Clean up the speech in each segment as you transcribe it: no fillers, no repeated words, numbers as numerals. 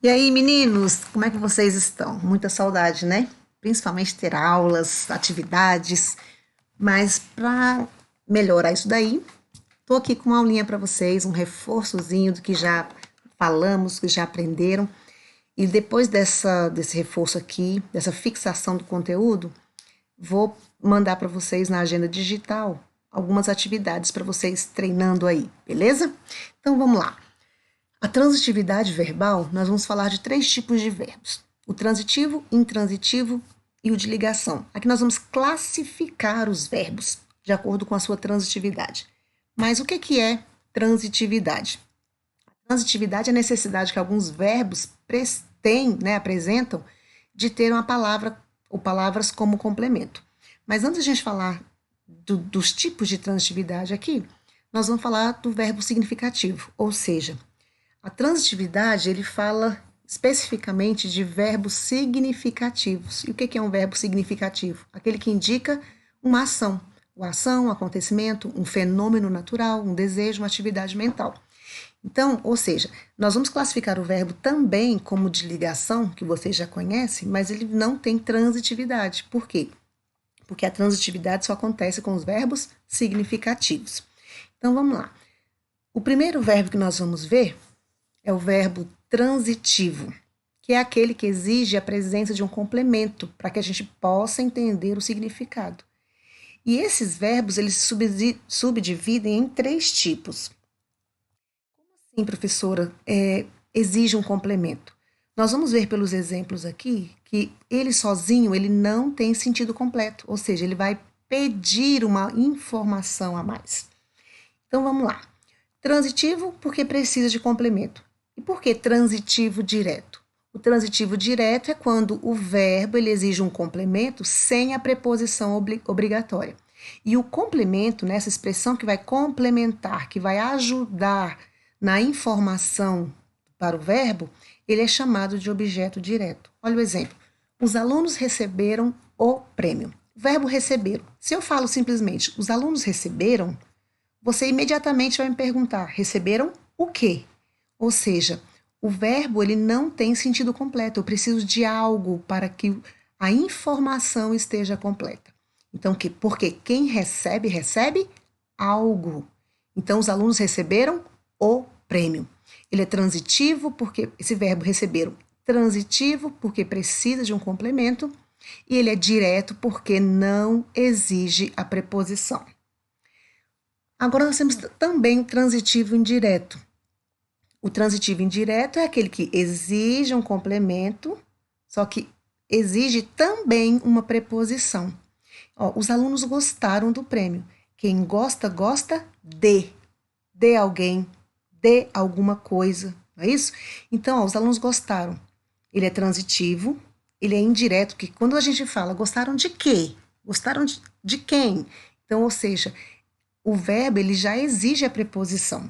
E aí, meninos, como é que vocês estão? Muita saudade, né? Principalmente ter aulas, atividades, mas para melhorar isso daí, tô aqui com uma aulinha para vocês, um reforçozinho do que já falamos, que já aprenderam. E depois desse reforço aqui, dessa fixação do conteúdo, vou mandar para vocês na agenda digital algumas atividades para vocês treinando aí, beleza? Então vamos lá. A transitividade verbal, nós vamos falar de três tipos de verbos: o transitivo, intransitivo e o de ligação. Aqui nós vamos classificar os verbos de acordo com a sua transitividade. Mas o que é transitividade? Transitividade é a necessidade que alguns verbos têm, né, apresentam, de ter uma palavra ou palavras como complemento. Mas antes de a gente falar dos tipos de transitividade aqui, nós vamos falar do verbo significativo, ou seja, a transitividade, ele fala especificamente de verbos significativos. E o que é um verbo significativo? Aquele que indica uma ação. Uma ação, um acontecimento, um fenômeno natural, um desejo, uma atividade mental. Então, ou seja, nós vamos classificar o verbo também como de ligação, que vocês já conhecem, mas ele não tem transitividade. Por quê? Porque a transitividade só acontece com os verbos significativos. Então, vamos lá. O primeiro verbo que nós vamos ver é o verbo transitivo, que é aquele que exige a presença de um complemento para que a gente possa entender o significado. E esses verbos, eles se subdividem em três tipos. Como assim, professora, exige um complemento? Nós vamos ver pelos exemplos aqui que ele sozinho, ele não tem sentido completo, ou seja, ele vai pedir uma informação a mais. Então, vamos lá. Transitivo, porque precisa de complemento. E por que transitivo direto? O transitivo direto é quando o verbo ele exige um complemento sem a preposição obrigatória. E o complemento, nessa expressão que vai complementar, que vai ajudar na informação para o verbo, ele é chamado de objeto direto. Olha o exemplo. Os alunos receberam o prêmio. Verbo receberam. Se eu falo simplesmente, os alunos receberam, você imediatamente vai me perguntar, receberam o quê? Ou seja, o verbo ele não tem sentido completo. Eu preciso de algo para que a informação esteja completa. Então, porque quem recebe, recebe algo. Então, os alunos receberam o prêmio. Ele é transitivo, porque esse verbo receberam, transitivo, porque precisa de um complemento, e ele é direto, porque não exige a preposição. Agora, nós temos também o transitivo indireto. O transitivo indireto é aquele que exige um complemento, só que exige também uma preposição. Os alunos gostaram do prêmio. Quem gosta, gosta de alguém, de alguma coisa, não é isso? Então, os alunos gostaram. Ele é transitivo, ele é indireto, que quando a gente fala gostaram de quê? Gostaram de quem? Então, ou seja, o verbo ele já exige a preposição.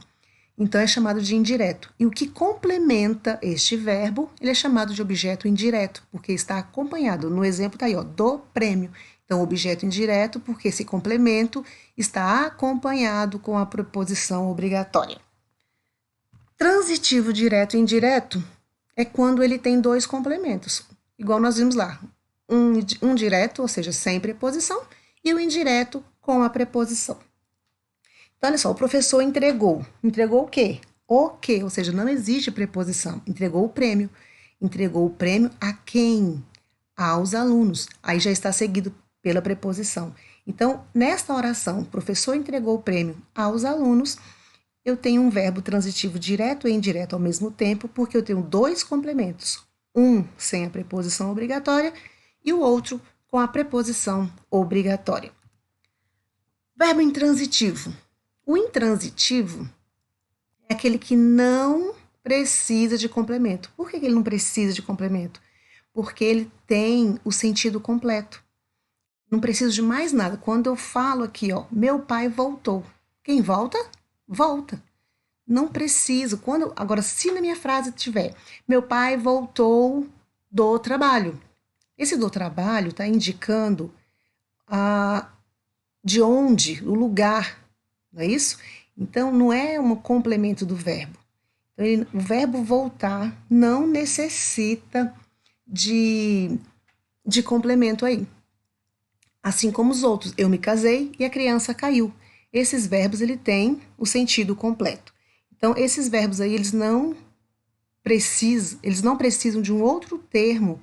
Então, é chamado de indireto. E o que complementa este verbo, ele é chamado de objeto indireto, porque está acompanhado. No exemplo está aí, do prêmio. Então, objeto indireto, porque esse complemento está acompanhado com a preposição obrigatória. Transitivo direto e indireto é quando ele tem dois complementos. Igual nós vimos lá. Um direto, ou seja, sem preposição, e o indireto com a preposição. Então, olha só, o professor entregou. Entregou o quê? O quê? Ou seja, não existe preposição. Entregou o prêmio. Entregou o prêmio a quem? Aos alunos. Aí já está seguido pela preposição. Então, nesta oração, o professor entregou o prêmio aos alunos, eu tenho um verbo transitivo direto e indireto ao mesmo tempo, porque eu tenho dois complementos. Um sem a preposição obrigatória e o outro com a preposição obrigatória. Verbo intransitivo. O intransitivo é aquele que não precisa de complemento. Por que ele não precisa de complemento? Porque ele tem o sentido completo. Não preciso de mais nada. Quando eu falo aqui, meu pai voltou. Quem volta? Volta. Não preciso. Agora, se na minha frase tiver, meu pai voltou do trabalho. Esse do trabalho está indicando de onde, o lugar, não é isso? Então, não é um complemento do verbo. Então, o verbo voltar não necessita de complemento aí. Assim como os outros, eu me casei e a criança caiu. Esses verbos ele tem o sentido completo. Então, esses verbos aí, eles não precisam de um outro termo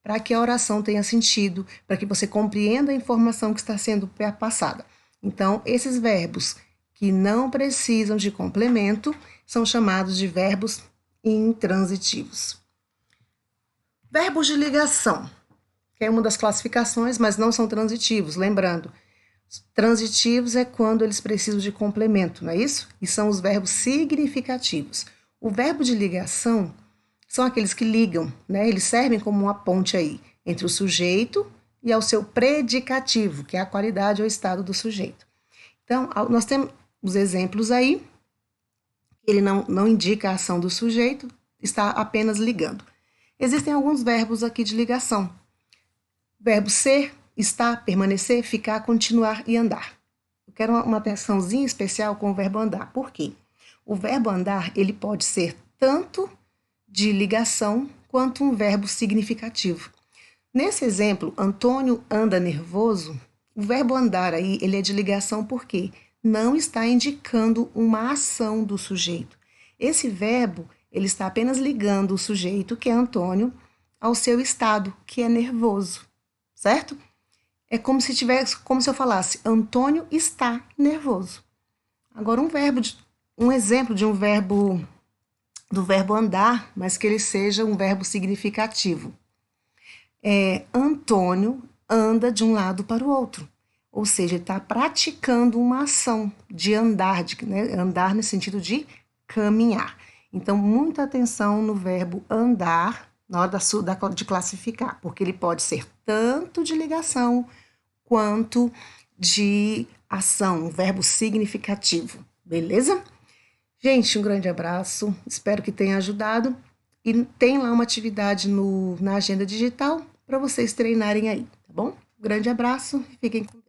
para que a oração tenha sentido, para que você compreenda a informação que está sendo passada. Então, esses verbos que não precisam de complemento são chamados de verbos intransitivos. Verbos de ligação, que é uma das classificações, mas não são transitivos, lembrando. Transitivos é quando eles precisam de complemento, não é isso? E são os verbos significativos. O verbo de ligação são aqueles que ligam, né? Eles servem como uma ponte aí entre o sujeito e ao seu predicativo, que é a qualidade ou estado do sujeito. Então, nós temos os exemplos aí, ele não indica a ação do sujeito, está apenas ligando. Existem alguns verbos aqui de ligação. Verbo ser, estar, permanecer, ficar, continuar e andar. Eu quero uma atençãozinha especial com o verbo andar. Por quê? O verbo andar, ele pode ser tanto de ligação quanto um verbo significativo. Nesse exemplo, Antônio anda nervoso, o verbo andar aí, ele é de ligação porque não está indicando uma ação do sujeito. Esse verbo, ele está apenas ligando o sujeito, que é Antônio, ao seu estado, que é nervoso, certo? É como se eu falasse, Antônio está nervoso. Agora, um exemplo de do verbo andar, mas que ele seja um verbo significativo. Antônio anda de um lado para o outro. Ou seja, ele está praticando uma ação de andar, andar no sentido de caminhar. Então, muita atenção no verbo andar na hora de classificar, porque ele pode ser tanto de ligação quanto de ação, um verbo significativo, beleza? Gente, um grande abraço, espero que tenha ajudado e tem lá uma atividade na agenda digital para vocês treinarem aí, tá bom? Um grande abraço e fiquem com Deus.